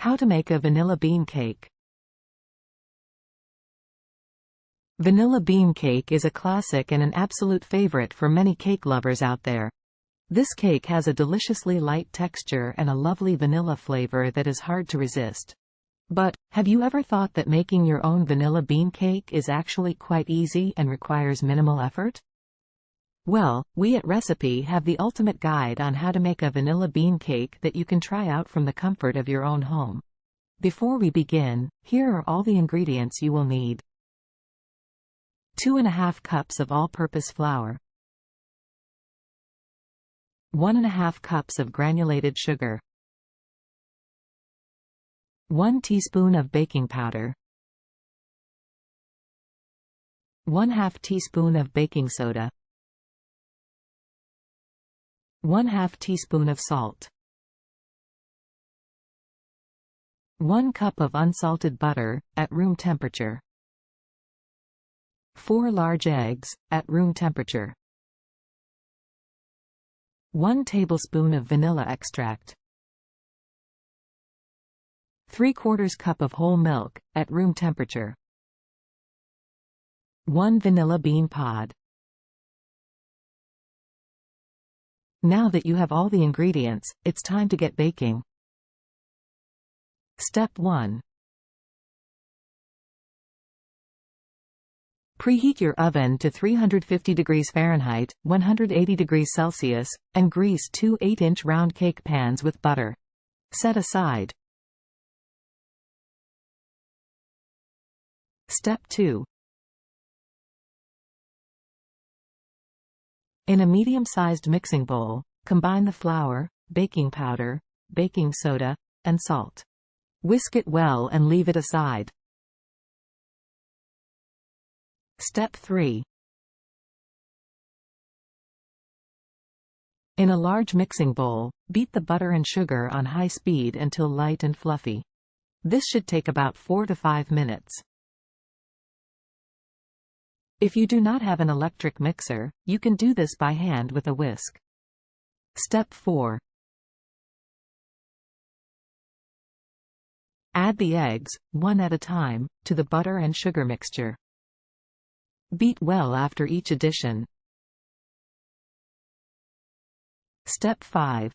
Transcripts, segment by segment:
How to make a vanilla bean cake. Vanilla bean cake is a classic and an absolute favorite for many cake lovers out there. This cake has a deliciously light texture and a lovely vanilla flavor that is hard to resist. But, have you ever thought that making your own vanilla bean cake is actually quite easy and requires minimal effort? Well, we at Recipe have the ultimate guide on how to make a vanilla bean cake that you can try out from the comfort of your own home. Before we begin, here are all the ingredients you will need. 2½ cups of all-purpose flour. 1½ cups of granulated sugar. 1 teaspoon of baking powder. 1/2 teaspoon of baking soda. 1/2 teaspoon of salt. 1 cup of unsalted butter, at room temperature. 4 large eggs, at room temperature. 1 tablespoon of vanilla extract. 3/4 cup of whole milk, at room temperature. 1 vanilla bean pod. Now that you have all the ingredients, it's time to get baking. Step 1. Preheat your oven to 350 degrees Fahrenheit, 180 degrees Celsius, and grease 2 8-inch round cake pans with butter. Set aside. Step 2. In a medium-sized mixing bowl, combine the flour, baking powder, baking soda, and salt. Whisk it well and leave it aside. Step 3. In a large mixing bowl, beat the butter and sugar on high speed until light and fluffy. This should take about 4 to 5 minutes. If you do not have an electric mixer, you can do this by hand with a whisk. Step 4. Add the eggs, one at a time, to the butter and sugar mixture. Beat well after each addition. Step 5.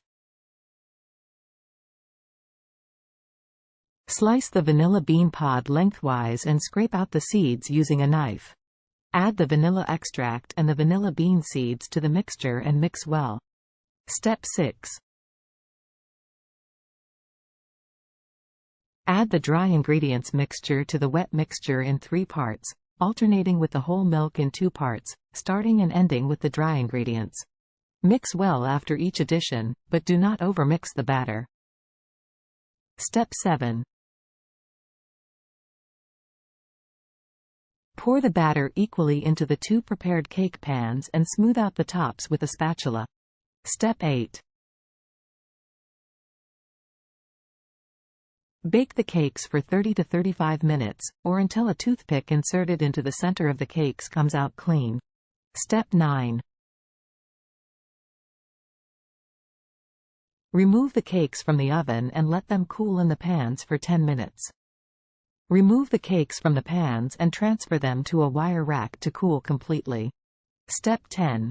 Slice the vanilla bean pod lengthwise and scrape out the seeds using a knife. Add the vanilla extract and the vanilla bean seeds to the mixture and mix well. Step 6. Add the dry ingredients mixture to the wet mixture in 3 parts, alternating with the whole milk in 2 parts, starting and ending with the dry ingredients. Mix well after each addition, but do not overmix the batter. Step 7. Pour the batter equally into the 2 prepared cake pans and smooth out the tops with a spatula. Step 8. Bake the cakes for 30 to 35 minutes, or until a toothpick inserted into the center of the cakes comes out clean. Step 9. Remove the cakes from the oven and let them cool in the pans for 10 minutes. Remove the cakes from the pans and transfer them to a wire rack to cool completely. Step 10.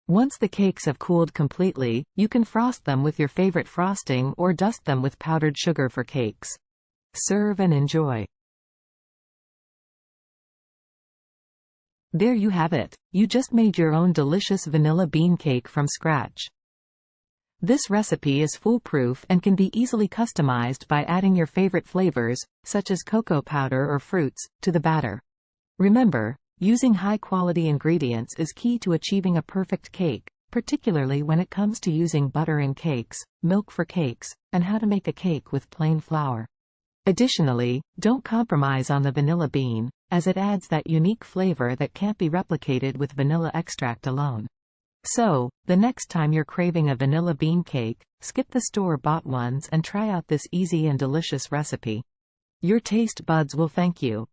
Once the cakes have cooled completely, you can frost them with your favorite frosting or dust them with powdered sugar for cakes. Serve and enjoy. There you have it. You just made your own delicious vanilla bean cake from scratch. This recipe is foolproof and can be easily customized by adding your favorite flavors, such as cocoa powder or fruits, to the batter. Remember, using high-quality ingredients is key to achieving a perfect cake, particularly when it comes to using butter in cakes, milk for cakes, and how to make a cake with plain flour. Additionally, don't compromise on the vanilla bean, as it adds that unique flavor that can't be replicated with vanilla extract alone. So, the next time you're craving a vanilla bean cake, skip the store-bought ones and try out this easy and delicious recipe. Your taste buds will thank you.